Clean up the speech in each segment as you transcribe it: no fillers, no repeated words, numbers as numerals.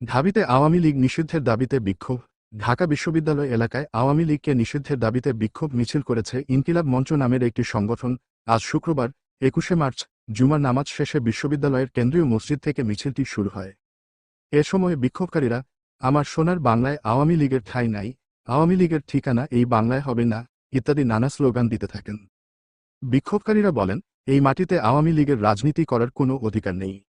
ঢাবিতে আওয়ামী লীগ নিষিদ্ধের দাবিতে বিক্ষোভ। ঢাকা বিশ্ববিদ্যালয় এলাকায় আওয়ামী লীগকে নিষিদ্ধের দাবিতে বিক্ষোভ মিছিল করেছে ইনকিলাব মঞ্চ নামের একটি সংগঠন। আজ শুক্রবার ২১শে মার্চ জুমার নামাজ শেষে বিশ্ববিদ্যালয়ের কেন্দ্রীয় মসজিদ থেকে মিছিলটি শুরু হয়। এ সময় বিক্ষোভকারীরা আমার সোনার বাংলায় আওয়ামী লীগের ঠাঁই নাই, আওয়ামী লীগের ঠিকানা এই বাংলায় হবে না ইত্যাদি নানা স্লোগান দিতে থাকেন। বিক্ষোভকারীরা বলেন, এই মাটিতে আওয়ামী লীগের রাজনীতি করার কোনো অধিকার নেই।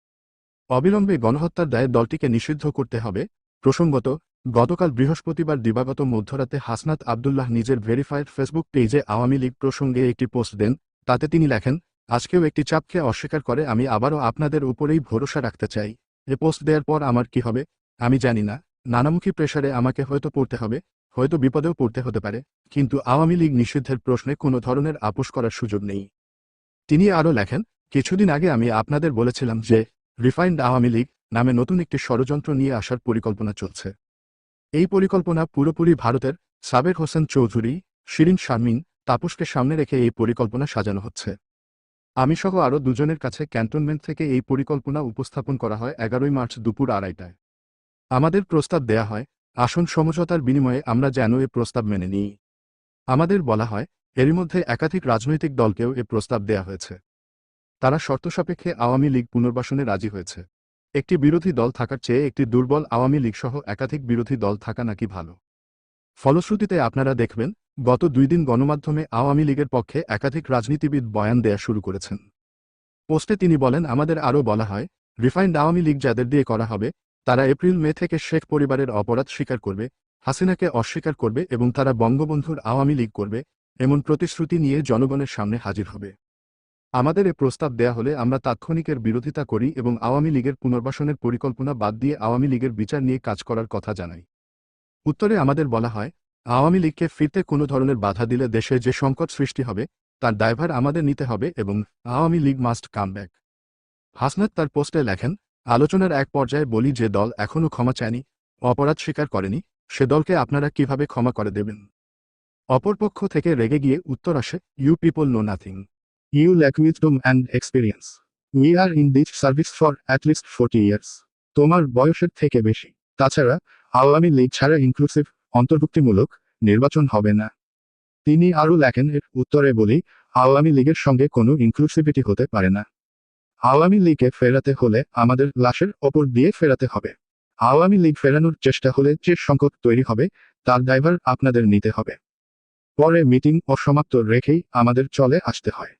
অবিলম্বে গণহত্যার দায়ে দলটিকে নিষিদ্ধ করতে হবে। প্রসঙ্গত, গতকাল বৃহস্পতিবার দিবাগত মধ্যরাতে হাসনাত আব্দুল্লাহ নিজের ভেরিফাইড ফেসবুক পেজে আওয়ামী লীগ প্রসঙ্গে একটি পোস্ট দেন। তাতে তিনি লেখেন, আজকেও একটি চাপকে অস্বীকার করে আমি আবারও আপনাদের উপরেই ভরসা রাখতে চাই। এ পোস্ট দেওয়ার পর আমার কি হবে আমি জানি না। নানামুখী প্রেসারে আমাকে হয়তো পড়তে হবে, হয়তো বিপদেও পড়তে হতে পারে, কিন্তু আওয়ামী লীগ নিষিদ্ধের প্রশ্নে কোনো ধরনের আপোস করার সুযোগ নেই। তিনি আরও লেখেন, কিছুদিন আগে আমি আপনাদের বলেছিলাম যে রিফাইন্ড আওয়ামী লীগ নামে নতুন একটি ষড়যন্ত্র নিয়ে আসার পরিকল্পনা চলছে। এই পরিকল্পনা পুরোপুরি ভারতের সাবের হোসেন চৌধুরী, শিরিন শারমিন, তাপসকে সামনে রেখে এই পরিকল্পনা সাজানো হচ্ছে। আমি সহ আরও দুজনের কাছে ক্যান্টনমেন্ট থেকে এই পরিকল্পনা উপস্থাপন করা হয় ১১ই মার্চ দুপুর ২:৩০টায়। আমাদের প্রস্তাব দেয়া হয়, আসন সমঝোতার বিনিময়ে আমরা যেন এ প্রস্তাব মেনে নিই। আমাদের বলা হয়, এরই মধ্যে একাধিক রাজনৈতিক দলকেও এ প্রস্তাব দেয়া হয়েছে। তারা শর্তসাপেক্ষে আওয়ামী লীগ পুনর্বাসনে রাজি হয়েছে। একটি বিরোধী দল থাকার চেয়ে একটি দুর্বল আওয়ামী লীগ সহ একাধিক বিরোধী দল থাকা নাকি ভালো। ফলশ্রুতিতে আপনারা দেখবেন, গত ২ দিন গণমাধ্যমে আওয়ামী লীগের পক্ষে একাধিক রাজনীতিবিদ বয়ান দেয়া শুরু করেছেন। পোস্টে তিনি বলেন, আমাদের আরও বলা হয়, রিফাইন্ড আওয়ামী লীগ যাদের দিয়ে করা হবে তারা এপ্রিল-মে থেকে শেখ পরিবারের অপরাধ স্বীকার করবে, হাসিনাকে অস্বীকার করবে এবং তারা বঙ্গবন্ধুর আওয়ামী লীগ করবে, এমন প্রতিশ্রুতি নিয়ে জনগণের সামনে হাজির হবে। আমাদের এ প্রস্তাব দেয়া হলে আমরা তাৎক্ষণিকের বিরোধিতা করি এবং আওয়ামী লীগের পুনর্বাসনের পরিকল্পনা বাদ দিয়ে আওয়ামী লীগের বিচার নিয়ে কাজ করার কথা জানাই। উত্তরে আমাদের বলা হয়, আওয়ামী লীগকে ফিরতে কোনো ধরনের বাধা দিলে দেশে যে সংকট সৃষ্টি হবে তার দায়ভার আমাদের নিতে হবে এবং Awami League must come back. Hasnat তার পোস্টে লেখেন, আলোচনার এক পর্যায়ে বলি যে দল এখনও ক্ষমা চায়নি, অপরাধ স্বীকার করেনি, সে দলকে আপনারা কিভাবে ক্ষমা করে দেবেন? অপরপক্ষ থেকে রেগে গিয়ে উত্তর আসে, you people know nothing. You lack wisdom and experience. We are in this service for at least 40 years. তোমার বয়সের থেকে বেশি। তাছাড়া আওয়ামী লীগ ছাড়া ইনক্লুসিভ, অন্তর্ভুক্তিমূলক নির্বাচন হবে না। তিনি আরও লেখেন, এর উত্তরে বলি, আওয়ামী লীগের সঙ্গে কোনো ইনক্লুসিভিটি হতে পারে না। আওয়ামী লীগে ফেরাতে হলে আমাদের লাশের ওপর দিয়ে ফেরাতে হবে। আওয়ামী লীগ ফেরানোর চেষ্টা হলে যে সংকট তৈরি হবে তার দায়ভার আপনাদের নিতে হবে। পরে মিটিং অসমাপ্ত রেখেই আমাদের চলে আসতে হয়।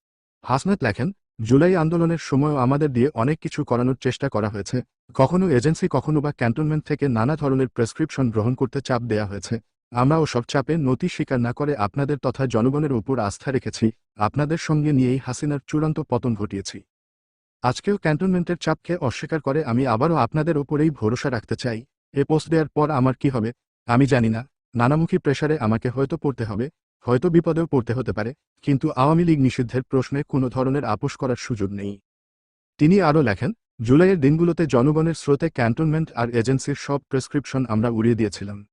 হাসনাত লেখেন, জুলাই আন্দোলনের সময়ও আমাদের দিয়ে অনেক কিছু করানোর চেষ্টা করা হয়েছে। কখনো এজেন্সি, কখনো বা ক্যান্টনমেন্ট থেকে নানা ধরনের প্রেসক্রিপশন গ্রহণ করতে চাপ দেয়া হয়েছে। আমরা ওসব চাপে নতি স্বীকার না করে আপনাদের তথা জনগণের উপর আস্থা রেখেছি, আপনাদের সঙ্গে নিয়েই হাসিনার চূড়ান্ত পতন ঘটিয়েছি। আজকেও ক্যান্টনমেন্টের চাপকে অস্বীকার করে আমি আবারও আপনাদের ওপরেই ভরসা রাখতে চাই। এ পোস্ট দেওয়ার পর আমার কি হবে আমি জানি না। নানামুখী প্রেসারে আমাকে হয়তো পড়তে হবে, হয়তো বিপদেও পড়তে হতে পারে, কিন্তু আওয়ামী লীগ নিষিদ্ধের প্রশ্নে কোনো ধরনের আপোস করার সুযোগ নেই। তিনি আরও লেখেন, জুলাইয়ের দিনগুলোতে জনগণের স্রোতে ক্যান্টনমেন্ট আর এজেন্সির সব প্রেসক্রিপশন আমরা উড়িয়ে দিয়েছিলাম।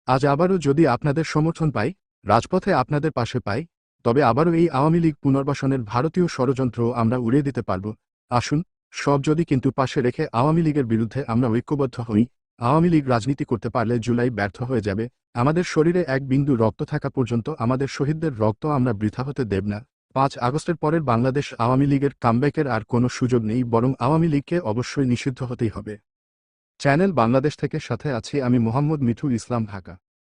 আজ আবারও যদি আপনাদের সমর্থন পাই, রাজপথে আপনাদের পাশে পাই, তবে আবারও এই আওয়ামী লীগ পুনর্বাসনের ভারতীয় ষড়যন্ত্র আমরা উড়িয়ে দিতে পারব। আসুন, সব যদি কিন্তু পাশে রেখে আওয়ামী লীগের বিরুদ্ধে আমরা ঐক্যবদ্ধ হই। আওয়ামী লীগ রাজনীতি করতে পারলে জুলাই ব্যর্থ হয়ে যাবে। আমাদের শরীরে এক বিন্দু রক্ত থাকা পর্যন্ত আমাদের শহীদদের রক্ত আমরা বৃথা হতে দেব না। ৫ আগস্টের পরের বাংলাদেশ আওয়ামী লীগের কামব্যাকের আর কোনো সুযোগ নেই, বরং আওয়ামী লীগকে অবশ্যই নিষিদ্ধ হতেই হবে। চ্যানেল বাংলাদেশ থেকে সাথে আছি আমি মোহাম্মদ মিঠু ইসলাম, ঢাকা।